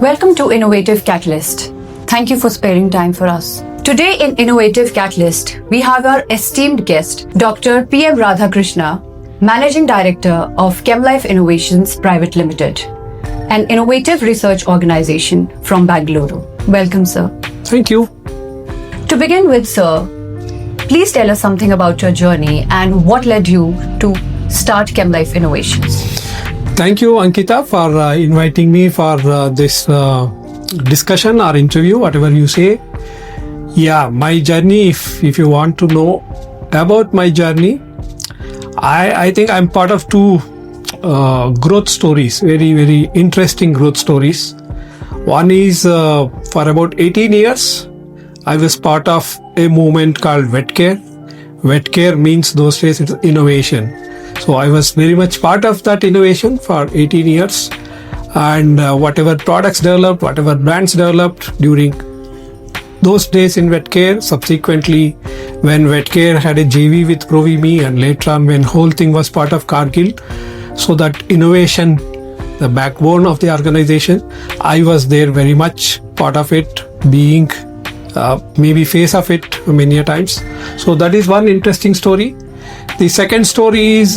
Welcome to Innovative Catalyst. Thank you for sparing time for us. Today in Innovative Catalyst, we have our esteemed guest, Dr. P M Radhakrishna, Managing Director of Chemlife Innovations Private Limited, an innovative research organization from Bengaluru. Welcome, sir. Thank you. To begin with, sir, please tell us something about your journey and what led you to start Chemlife Innovations. Thank you, Ankita, for inviting me for this discussion or interview, whatever you say. Yeah, my journey, if you want to know about my journey, I think I'm part of two growth stories, very interesting growth stories. One is for about 18 years, I was part of a movement called Wet Care. Wet Care means those days it's innovation. So I was very much part of that innovation for 18 years, and whatever products developed, whatever brands developed during those days in Wet Care, subsequently when Wet Care had a JV with Provimi, and later on when whole thing was part of Cargill, so that innovation, the backbone of the organization, I was there very much part of it, being maybe face of it many a times. So that is one interesting story. The second story is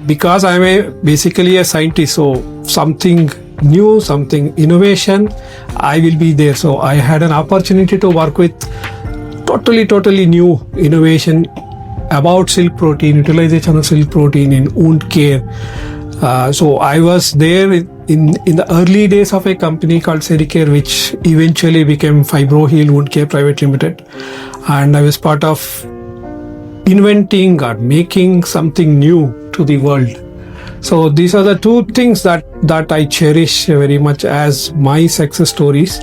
because I'm basically a scientist, so something new, something innovation, I will be there. So I had an opportunity to work with totally new innovation about silk protein, utilization of silk protein in wound care. So I was there in the early days of a company called Sericare, which eventually became Fibroheal Wound Care Private Limited, and I was part of inventing or making something new to the world. So these are the two things that I cherish very much as my success stories.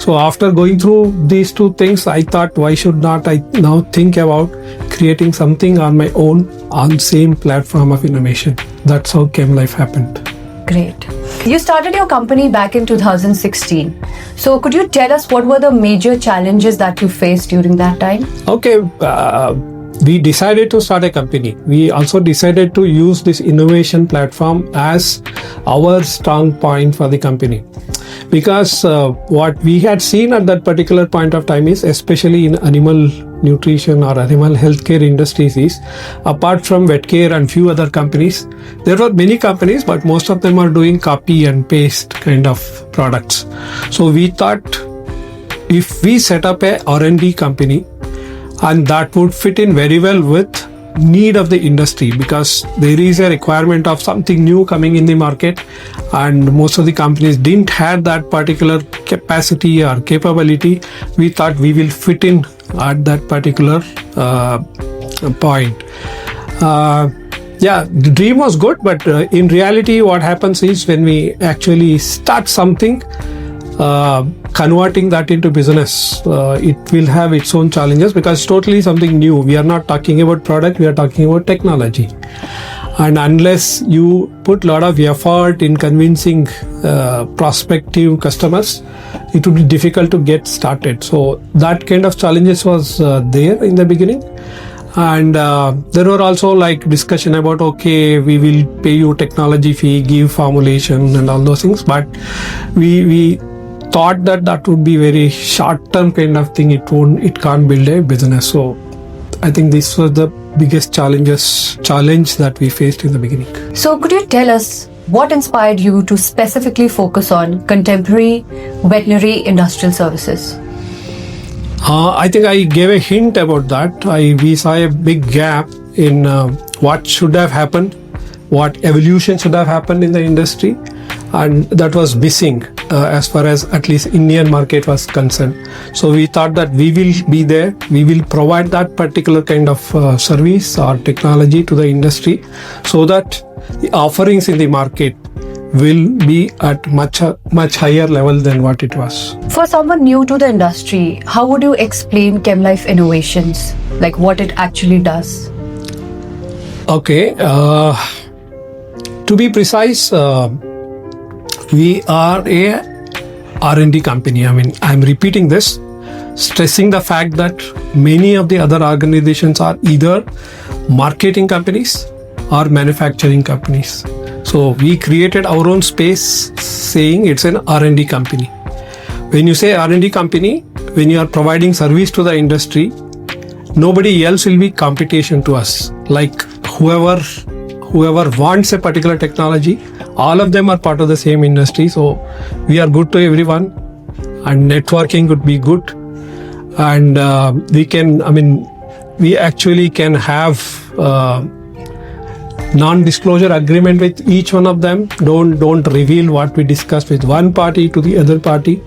So after going through these two things, I thought, why should not I now think about creating something on my own on same platform of innovation. That's how Chemlife happened. Great. You started your company back in 2016. So could you tell us what were the major challenges that you faced during that time? Okay. We decided to start a company. We also decided to use this innovation platform as our strong point for the company, because what we had seen at that particular point of time is, especially in animal nutrition or animal healthcare industries, is apart from Wet Care and few other companies, there were many companies, but most of them are doing copy and paste kind of products. So we thought, if we set up a R&D company, and that would fit in very well with need of the industry, because there is a requirement of something new coming in the market, and most of the companies didn't have that particular capacity or capability. We thought we will fit in at that particular point. The dream was good, but in reality what happens is, when we actually start something, converting that into business, it will have its own challenges, because it's totally something new. We are not talking about product, we are talking about technology, and unless you put a lot of effort in convincing prospective customers, it would be difficult to get started. So that kind of challenges was there in the beginning. And there were also like discussion about, okay, we will pay you technology fee, give formulation and all those things, but we thought that would be very short-term kind of thing. It can't build a business. So I think this was the biggest challenge that we faced in the beginning. So could you tell us what inspired you to specifically focus on contemporary veterinary industrial services? I think I gave a hint about that. We saw a big gap in what should have happened, what evolution should have happened in the industry, and that was missing as far as at least Indian market was concerned. So we thought that we will be there, we will provide that particular kind of service or technology to the industry, so that the offerings in the market will be at much higher level than what it was. For someone new to the industry, how would you explain Chemlife Innovations, like what it actually does? Okay, to be precise, we are a R&D company. I mean, I'm repeating this, stressing the fact that many of the other organizations are either marketing companies or manufacturing companies. So we created our own space saying it's an R&D company. when you say R&D company, when you are providing service to the industry, nobody else will be competition to us. Like whoever wants a particular technology, all of them are part of the same industry. So we are good to everyone, and networking would be good. And we actually can have non-disclosure agreement with each one of them. Don't reveal what we discuss with one party to the other party.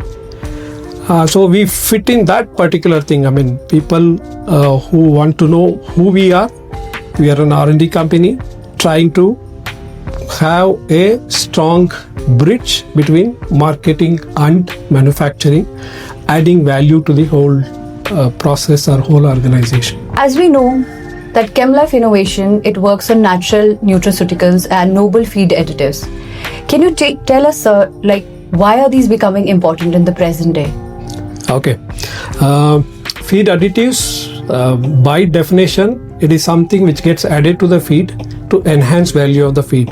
So we fit in that particular thing. People who want to know who we are an R&D company trying to have a strong bridge between marketing and manufacturing, adding value to the whole process or whole organization. As we know that Chemlife innovation, it works on natural nutraceuticals and noble feed additives. Can you tell us, sir, why are these becoming important in the present day? Okay. Feed additives, by definition, it is something which gets added to the feed to enhance value of the feed.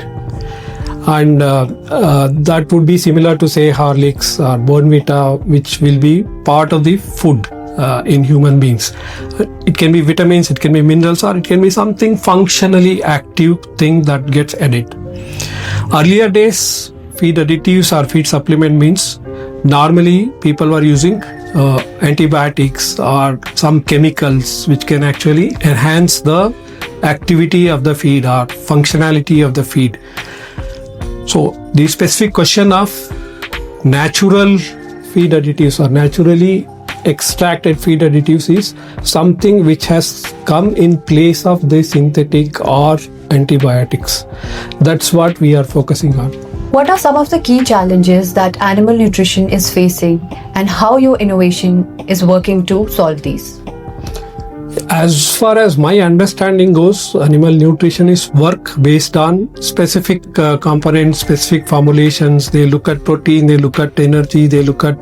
And that would be similar to say Horlicks or Bournvita, which will be part of the food in human beings. It can be vitamins, it can be minerals, or it can be something functionally active thing that gets added. Earlier days, feed additives or feed supplement means normally people were using antibiotics or some chemicals which can actually enhance the activity of the feed or functionality of the feed. So the specific question of natural feed additives or naturally extracted feed additives is something which has come in place of the synthetic or antibiotics. That's what we are focusing on. What are some of the key challenges that animal nutrition is facing, and how your innovation is working to solve these? As far as my understanding goes, animal nutrition is work based on specific components, specific formulations. They look at protein, they look at energy, they look at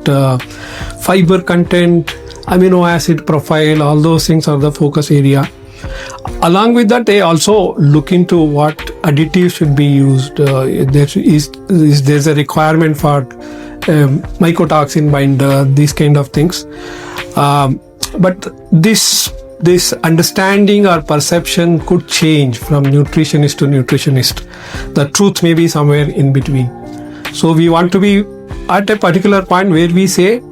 fiber content, amino acid profile. All those things are the focus area. Along with that, they also look into what additives should be used. There's a requirement for mycotoxin binder, these kind of things. But this understanding or perception could change from nutritionist to nutritionist. The truth may be somewhere in between. So we want to be at a particular point where we say,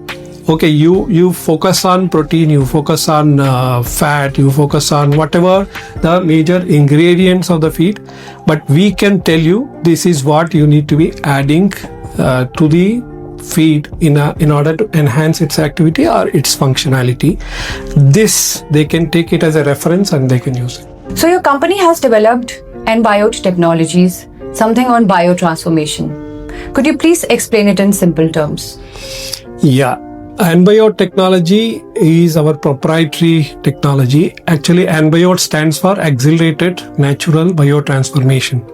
okay, you focus on protein, you focus on fat, you focus on whatever the major ingredients of the feed, but we can tell you this is what you need to be adding to the feed in order to enhance its activity or its functionality. This, they can take it as a reference and they can use it. So your company has developed ANBioT Technologies, something on biotransformation. Could you please explain it in simple terms? Yeah. ANBioT Technology is our proprietary technology. Actually, ANBioT stands for Accelerated Natural Biotransformation.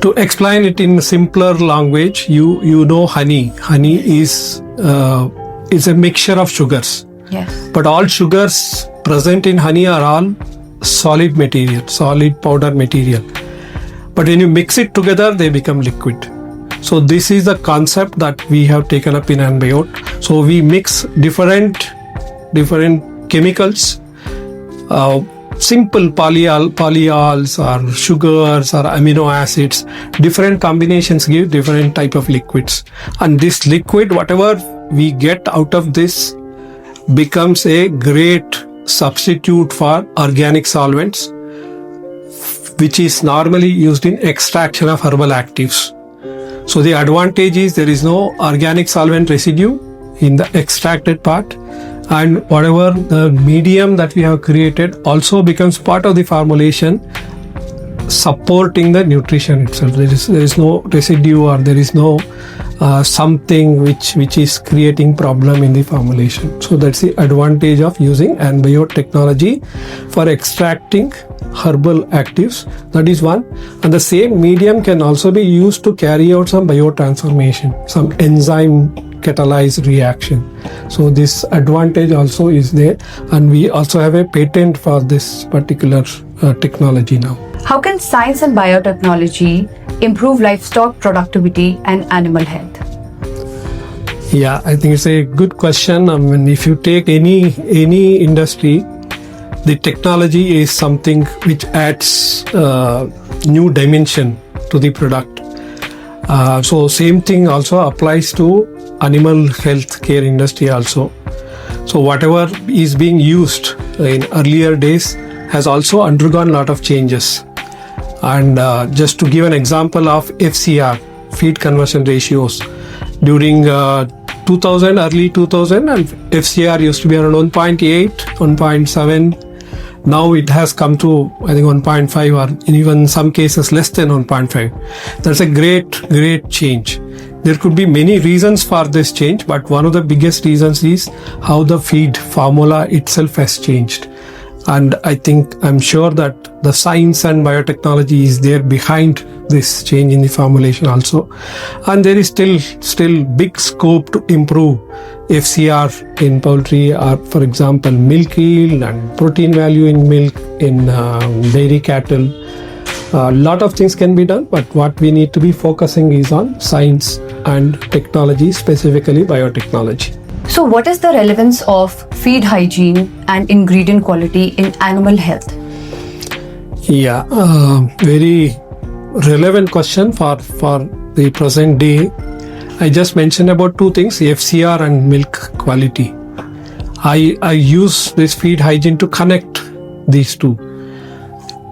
To explain it in simpler language, you know honey. Honey is a mixture of sugars. Yes. But all sugars present in honey are all solid material, solid powder material. But when you mix it together, they become liquid. So this is the concept that we have taken up in ANBioT. So we mix different chemicals, simple polyols or sugars or amino acids. Different combinations give different type of liquids. And this liquid, whatever we get out of this, becomes a great substitute for organic solvents, which is normally used in extraction of herbal actives. So the advantage is there is no organic solvent residue in the extracted part, and whatever the medium that we have created also becomes part of the formulation, supporting the nutrition itself. There is no residue or there is no something which is creating problem in the formulation. So that's the advantage of using ANBioT technology for extracting herbal actives. That is one. And the same medium can also be used to carry out some biotransformation, some enzyme catalyzed reaction. So this advantage also is there, and we also have a patent for this particular technology now. How can science and biotechnology improve livestock productivity and animal health? Yeah, I think it's a good question. I mean, if you take any industry, the technology is something which adds new dimension to the product. So same thing also applies to animal health care industry also. So whatever is being used in earlier days has also undergone a lot of changes. And just to give an example of FCR, feed conversion ratios, during 2000, early 2000, and FCR used to be around 1.8, 1.7. Now it has come to, I think, 1.5 or in even some cases less than 1.5. That's a great change. There could be many reasons for this change, but one of the biggest reasons is how the feed formula itself has changed. And I'm sure that the science and biotechnology is there behind this change in the formulation also. And there is still big scope to improve FCR in poultry, or for example milk yield and protein value in milk in dairy cattle. A lot of things can be done, but what we need to be focusing is on science and technology, specifically biotechnology. So what is the relevance of feed hygiene and ingredient quality in animal health? Yeah, very relevant question for the present day. I just mentioned about two things, FCR and milk quality. I use this feed hygiene to connect these two.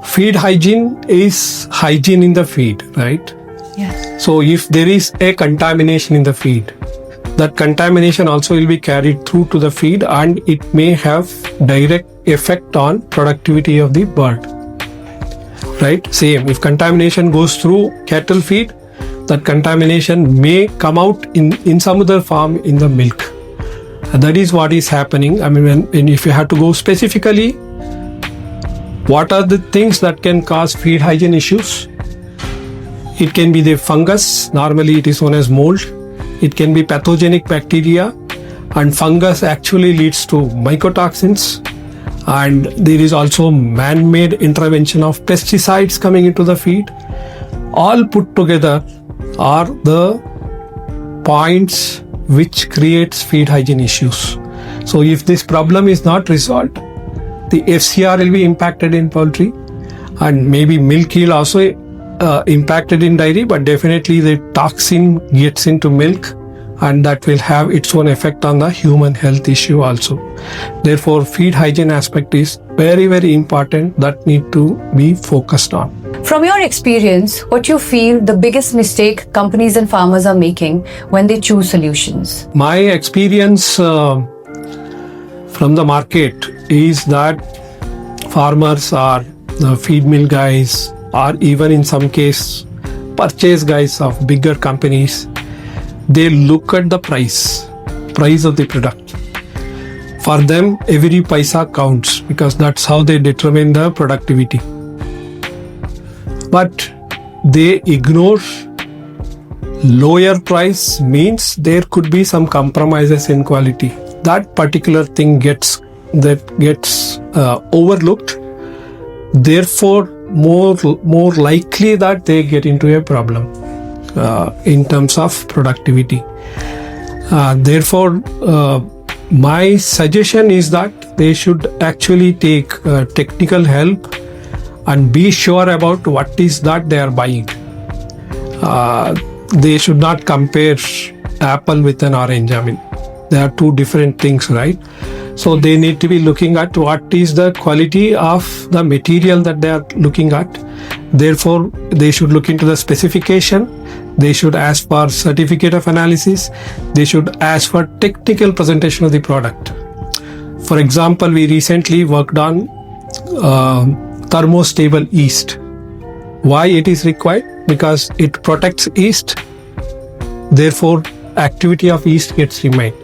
Feed hygiene is hygiene in the feed, right? Yes. So if there is a contamination in the feed, that contamination also will be carried through to the feed, and it may have direct effect on productivity of the bird. Right? Same, if contamination goes through cattle feed, that contamination may come out in some other form in the milk. And that is what is happening. I mean, if you have to go specifically, what are the things that can cause feed hygiene issues? It can be the fungus, normally it is known as mold. It can be pathogenic bacteria, and fungus actually leads to mycotoxins. And there is also man-made intervention of pesticides coming into the feed. All put together are the points which creates feed hygiene issues. So if this problem is not resolved, the FCR will be impacted in poultry, and maybe milk yield also impacted in dairy, but definitely the toxin gets into milk, and that will have its own effect on the human health issue also. Therefore, feed hygiene aspect is very important that need to be focused on. From your experience, what you feel the biggest mistake companies and farmers are making when they choose solutions? My experience from the market is that farmers or the feed mill guys, or even in some case purchase guys of bigger companies, they look at the price of the product. For them, every paisa counts because that's how they determine the productivity. But they ignore lower price means there could be some compromises in quality. That particular thing gets overlooked. Therefore, more likely that they get into a problem in terms of productivity. Therefore, my suggestion is that they should actually take technical help and be sure about what is that they are buying. They should not compare apple with an orange. I mean, they are two different things, right? So they need to be looking at what is the quality of the material that they are looking at. Therefore, they should look into the specification. They should ask for certificate of analysis. They should ask for technical presentation of the product. For example, we recently worked on thermostable yeast. Why it is required? Because it protects yeast. Therefore, activity of yeast gets remained.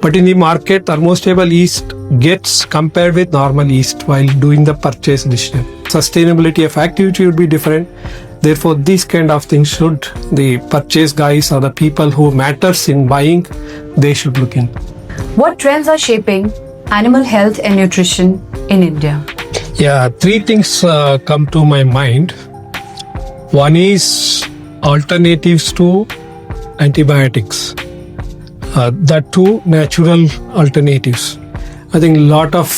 But in the market, thermostable yeast gets compared with normal yeast while doing the purchase decision. Sustainability of activity would be different. Therefore, these kind of things should the purchase guys or the people who matters in buying, they should look in. What trends are shaping animal health and nutrition in India? Yeah, three things come to my mind. One is alternatives to antibiotics. that too natural alternatives. I think a lot of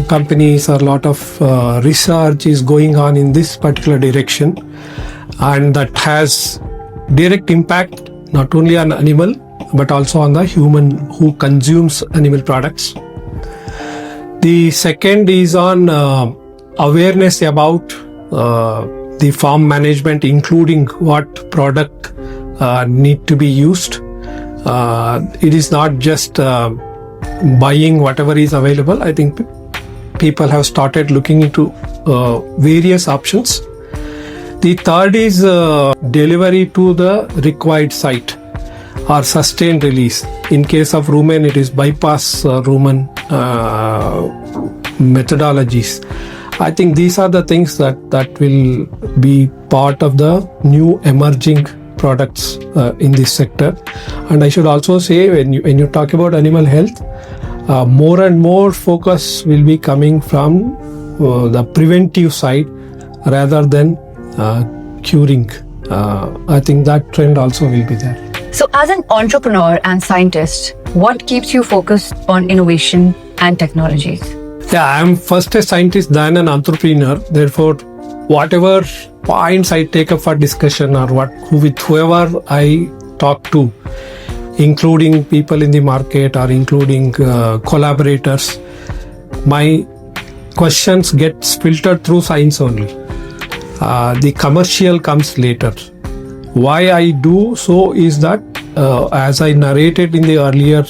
companies or a lot of research is going on in this particular direction, and that has direct impact not only on animal but also on the human who consumes animal products. The second is on awareness about the farm management, including what product need to be used. It is not just buying whatever is available. I think people have started looking into various options. The third is delivery to the required site or sustained release. In case of rumen, it is bypass rumen methodologies. I think these are the things that will be part of the new emerging products in this sector. And I should also say, when you talk about animal health, more and more focus will be coming from the preventive side rather than curing. I think that trend also will be there. So, as an entrepreneur and scientist, what keeps you focused on innovation and technologies? Yeah, I'm first a scientist, then an entrepreneur. Therefore, whatever points I take up for discussion or with whoever I talk to, including people in the market or including collaborators, my questions get filtered through science only. The commercial comes later. Why I do so is that, as I narrated in the earlier,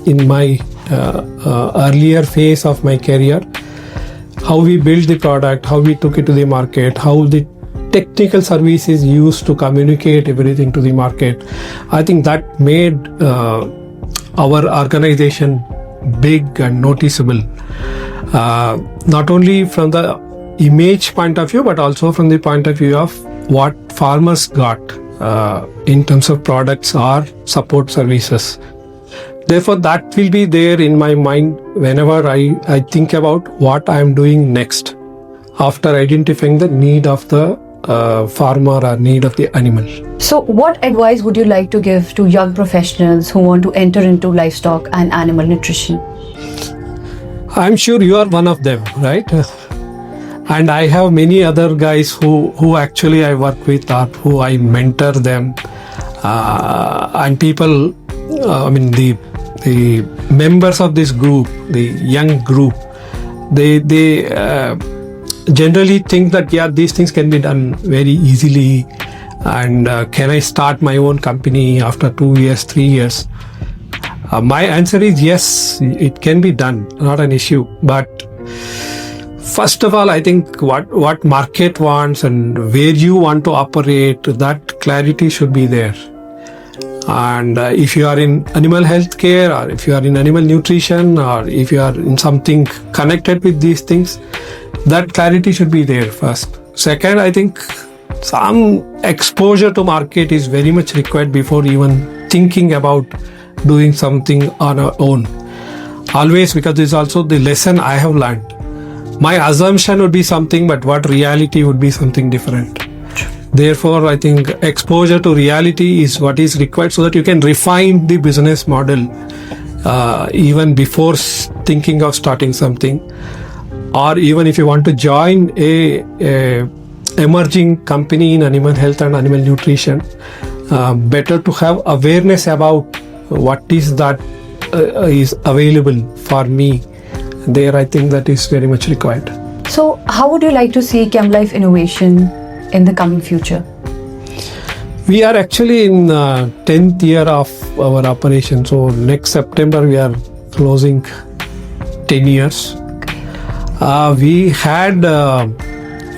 in my earlier phase of my career, how we built the product, how we took it to the market, how the technical service is used to communicate everything to the market. I think that made our organization big and noticeable, not only from the image point of view, but also from the point of view of what farmers got in terms of products or support services. Therefore, that will be there in my mind whenever I think about what I am doing next after identifying the need of the farmer or need of the animal. So, what advice would you like to give to young professionals who want to enter into livestock and animal nutrition? I'm sure you are one of them, right? And I have many other guys who actually I work with or who I mentor them, and people, the members of this group, the young group, they generally think that, yeah, these things can be done very easily, and can I start my own company after 2 years, 3 years? My answer is yes, it can be done, not an issue. But first of all, I think what market wants and where you want to operate, that clarity should be there. And if you are in animal health care, or if you are in animal nutrition, or if you are in something connected with these things, that clarity should be there first. Second, I think some exposure to market is very much required before even thinking about doing something on our own. Always, because this is also the lesson I have learned. My assumption would be something, but what reality would be something different. Therefore, I think exposure to reality is what is required so that you can refine the business model even before thinking of starting something. Or even if you want to join a emerging company in animal health and animal nutrition, better to have awareness about what is that is available for me. There, I think that is very much required. So, how would you like to see Chemlife innovation in the coming future? We are actually in 10th year of our operation. So next September we are closing 10 years. We had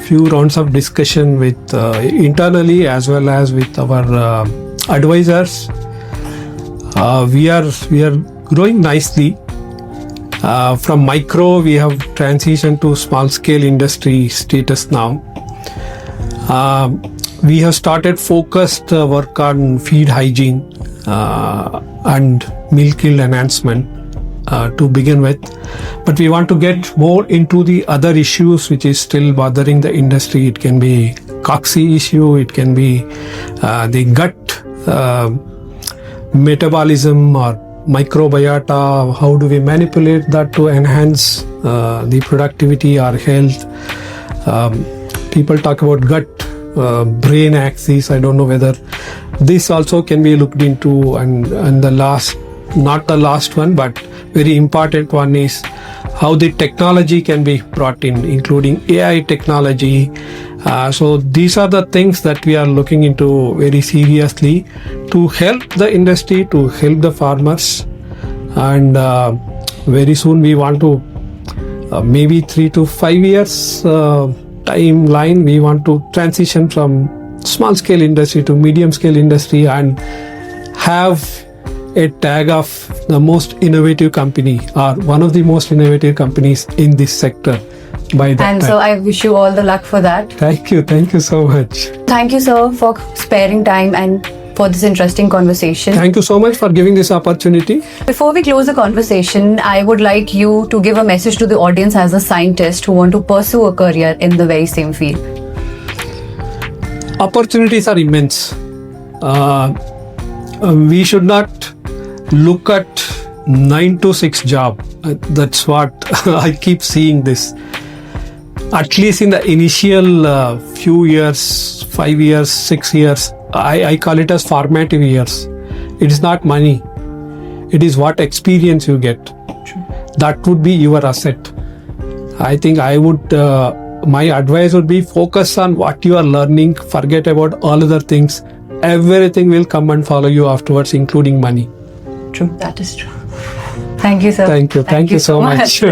few rounds of discussion with internally as well as with our advisors. We are growing nicely. From micro, we have transitioned to small scale industry status now. We have started focused work on feed hygiene and milk yield enhancement to begin with, but we want to get more into the other issues which is still bothering the industry. It can be cocci issue, it can be the gut metabolism or microbiota, how do we manipulate that to enhance the productivity or health. People talk about gut brain axis. I don't know whether this also can be looked into, and the last, not the last one, but very important one is how the technology can be brought in, including AI technology. So these are the things that we are looking into very seriously to help the industry, to help the farmers. And very soon we want to, maybe 3 to 5 years timeline, we want to transition from small scale industry to medium scale industry and have a tag of the most innovative company or one of the most innovative companies in this sector by that And time. so I wish you all the luck for that. Thank you so much. Thank you, sir, for sparing time and for this interesting conversation. Thank you so much for giving this opportunity. Before we close the conversation, I would like you to give a message to the audience as a scientist who want to pursue a career in the very same field. Opportunities are immense. We should not look at 9 to 6 job. That's what I keep seeing this. At least in the initial few years, 5 years, 6 years, I call it as formative years. It is not money. It is what experience you get. That would be your asset. I think I would, my advice would be focus on what you are learning, forget about all other things. Everything will come and follow you afterwards, including money. True, that is true. Thank you, sir. Thank you so much.